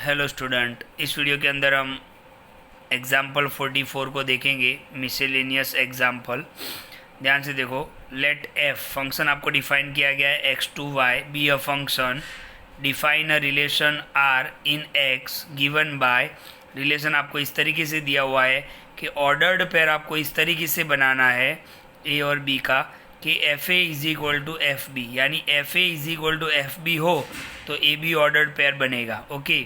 Hello student, इस video के अंदर हम एग्जाम्पल 44 को देखेंगे, मिसेलेनियस एग्जाम्पल। ध्यान से देखो। लेट एफ फंक्शन आपको डिफाइन किया गया है X to Y be a function define a relation R in X given by. Relation आपको इस तरीके से दिया हुआ है कि ऑर्डर्ड पेयर आपको इस तरीके से बनाना है ए और बी का कि F A is equal to F B, यानी F A is equal to F B हो तो ए बी ऑर्डर्ड पेयर बनेगा। Okay,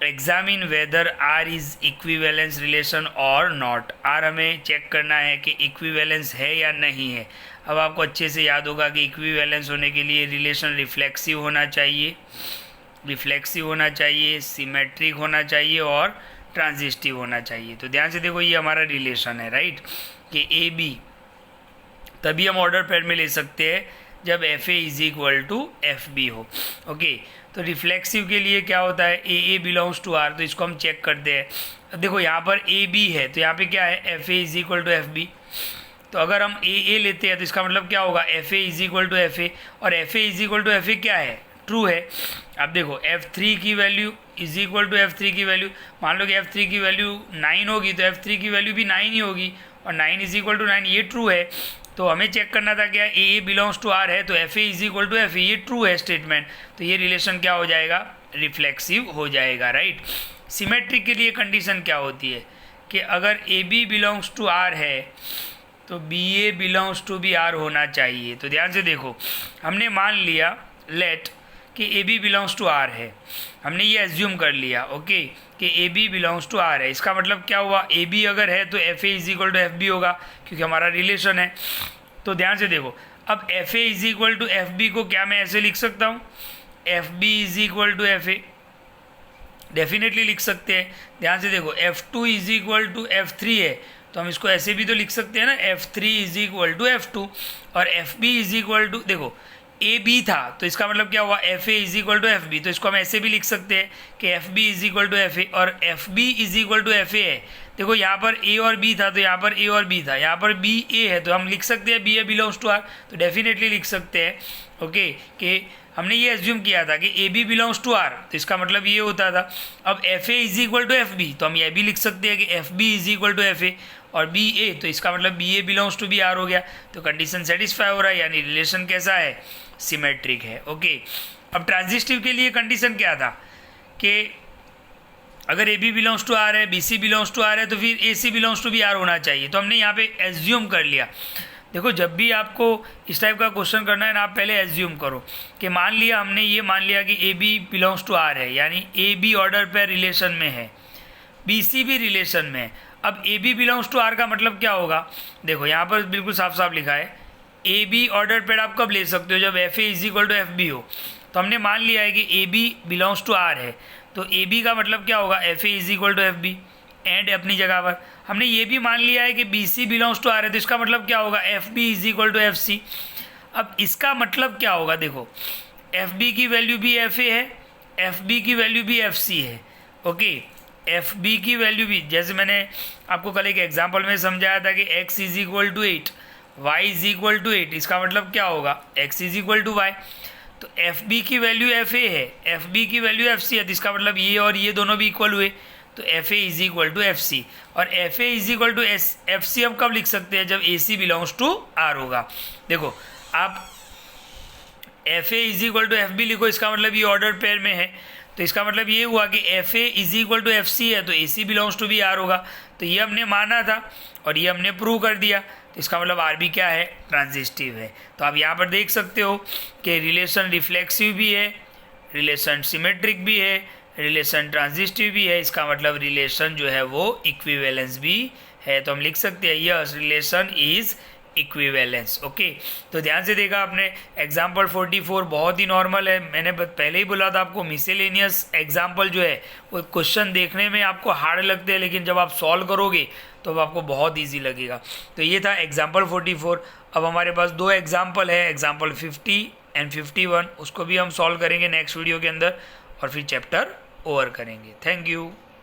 examine whether R is equivalence relation और नॉट। आर हमें चेक करना है कि इक्विवेलेंस है या नहीं है। अब आपको अच्छे से याद होगा कि इक्विवेलेंस होने के लिए रिलेशन रिफ्लेक्सिव होना चाहिए, सिमेट्रिक होना चाहिए और ट्रांजिस्टिव होना चाहिए। तो ध्यान से देखो, ये हमारा रिलेशन है, राइट, कि ए बी तभी हम ऑर्डर पेयर में ले सकते हैं जब F A is equal to F B हो। ओके, तो रिफ्लेक्सिव के लिए क्या होता है, ए बिलोंग्स टू आर, तो इसको हम चेक करते हैं। देखो यहाँ पर ए बी है तो यहाँ पे क्या है, F A is equal to F B. तो अगर हम ए लेते हैं तो इसका मतलब क्या होगा, F A is equal to F A, और F A is equal to F A क्या है, ट्रू है। अब देखो F3 की value is equal to F3 की वैल्यू, मान लो कि F3 की वैल्यू 9 होगी तो F3 की वैल्यू भी 9 ही होगी, और 9 इज इक्वल टू 9, ये ट्रू है। तो हमें चेक करना था क्या, ए बिलोंग्स टू आर है तो F A is equal to F A, ये ट्रू है स्टेटमेंट, तो ये रिलेशन क्या हो जाएगा, रिफ्लेक्सिव हो जाएगा, राइट। सिमेट्रिक के लिए कंडीशन क्या होती है कि अगर A B belongs to R है तो B A belongs to B R होना चाहिए। तो ध्यान से देखो, हमने मान लिया लेट कि A B belongs to R है, हमने ये एज्यूम कर लिया, ओके, कि A B belongs to R है। इसका मतलब क्या हुआ, ए बी अगर है तो F A is equal to F B होगा क्योंकि हमारा रिलेशन है। तो ध्यान से देखो, अब F A is equal to F B को क्या मैं ऐसे लिख सकता हूँ, F B is equal to F A, definitely लिख सकते हैं। ध्यान से देखो, F two is equal to F three है तो हम इसको ऐसे भी तो लिख सकते हैं ना, F three is equal to F two, और F B is equal to, देखो ए बी था तो इसका मतलब क्या हुआ, F A is equal to F B, तो इसको हम ऐसे भी लिख सकते हैं कि F B is equal to F A, और F B is equal to F A है। देखो यहाँ पर ए और बी था तो यहाँ पर ए और बी था, यहाँ पर बी ए है तो हम लिख सकते हैं B A belongs to R, तो डेफिनेटली लिख सकते हैं। ओके, कि हमने ये एज्यूम किया था कि A B belongs to R, तो इसका मतलब ये होता था। अब F A is equal to F B तो हम ये भी लिख सकते हैं कि F B is equal to F A, और बी ए, तो इसका मतलब B A belongs to B R हो गया। तो कंडीशन सेटिस्फाई हो रहा है, यानी रिलेशन कैसा है, सिमेट्रिक है। ओके, अब ट्रांजिस्टिव के लिए कंडीशन क्या था कि अगर A B belongs to R है, B C belongs to R है तो फिर A C belongs to B R होना चाहिए। तो हमने यहाँ पे एज्यूम कर लिया। देखो, जब भी आपको इस टाइप का क्वेश्चन करना है ना, आप पहले एज्यूम करो कि मान लिया हमने ये मान लिया कि A B belongs to R है, यानी A B order pair relation में है, बी सी भी रिलेशन में है। अब A B belongs to R का मतलब क्या होगा, देखो यहाँ पर बिल्कुल साफ साफ लिखा है, ए बी ऑर्डर पेयर आप कब ले सकते हो, जब F A is equal to F B हो। तो हमने मान लिया है कि A B belongs to R है तो ए बी का मतलब क्या होगा, F A is equal to F B, and अपनी जगह पर। हमने ये भी मान लिया है कि B C belongs to R है तो इसका मतलब क्या होगा, F B is equal to F C. अब इसका मतलब क्या होगा, देखो एफ बी की वैल्यू भी एफ ए है, एफ बी की वैल्यू भी एफ सी है। ओके, एफ बी की वैल्यू भी, जैसे मैंने आपको कल एक एग्जाम्पल में समझाया था कि x is equal to 8, y is equal to 8, इसका मतलब क्या होगा, x is equal to y. तो एफ बी की वैल्यू एफ ए है, एफ बी की वैल्यू एफ सी है, तो इसका मतलब ये और ये दोनों भी इक्वल हुए, तो F A is equal to F C, और F A is equal to F C हम कब लिख सकते हैं, जब A C belongs to R होगा। देखो आप F A is equal to F B लिखो, इसका मतलब ये ऑर्डर पेयर में है, तो इसका मतलब ये हुआ कि F A is equal to F C है तो A C belongs to B R होगा। तो ये हमने माना था और ये हमने प्रूव कर दिया, तो इसका मतलब आर भी क्या है, ट्रांजिस्टिव है। तो आप यहाँ पर देख सकते हो कि रिलेशन रिफ्लेक्सिव भी है, रिलेशन सिमेट्रिक भी है, रिलेशन ट्रांजिस्टिव भी है, इसका मतलब रिलेशन जो है वो इक्विवेलेंस भी है। तो हम लिख सकते हैं yes, relation is equivalence. Okay, तो ध्यान से देखा आपने, एग्जाम्पल 44 बहुत ही नॉर्मल है। मैंने पहले ही बोला था आपको, मिसेलेनियस एग्जाम्पल जो है वो क्वेश्चन देखने में आपको हार्ड लगते हैं, लेकिन जब आप सॉल्व करोगे तो आपको बहुत इजी लगेगा। तो ये था एग्जाम्पल 44। अब हमारे पास दो एग्जाम्पल है, एग्जाम्पल 50 एंड 51, उसको भी हम सॉल्व करेंगे नेक्स्ट वीडियो के अंदर और फिर चैप्टर ओवर करेंगे। Thank you.